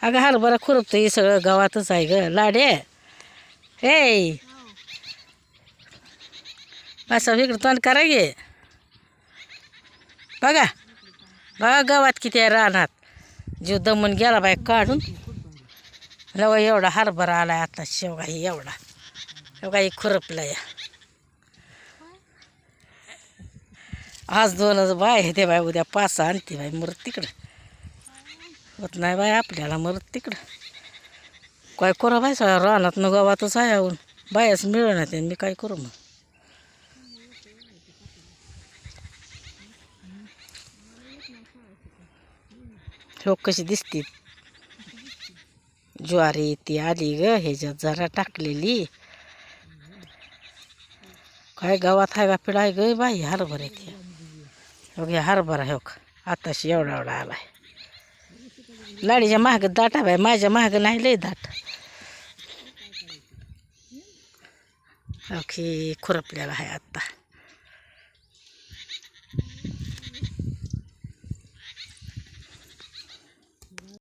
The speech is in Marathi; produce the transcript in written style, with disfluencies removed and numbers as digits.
अगं हरभरा खुरपतं हे सगळं गावातच आहे ग लाडे. हे असं इकडं तोंड करा गे. बघा बघा गावात किती आहे रानात. जीव दमून गेला बाई काढून. लव एवढा हरभरा आलाय आता. शेवगा ही एवढा शेवगा ही खुरपला या. आज 2च बाय आहे ते बाय. उद्या 5 आणते बाई. मरत तिकडं होत नाही बाय आपल्याला. मरत तिकडं काय करू बाय. सगळ्या रानात न गावातच आहे येऊन बायाच मिळणार. मी काय करू मग. हो कशी दिसते ज्वारी ती आली ग ह्याच्यात जरा टाकलेली. काय गावात आहे का पिढाय ग बाई. हरभरा येते हो घ्या. हरभरा हो आताशी एवढा एवढा आलाय. लाडीच्या महाग दाट आहे बाई. माझ्या महाग नाही लय दाट. ओके खुरपलेला आहे आत्ता.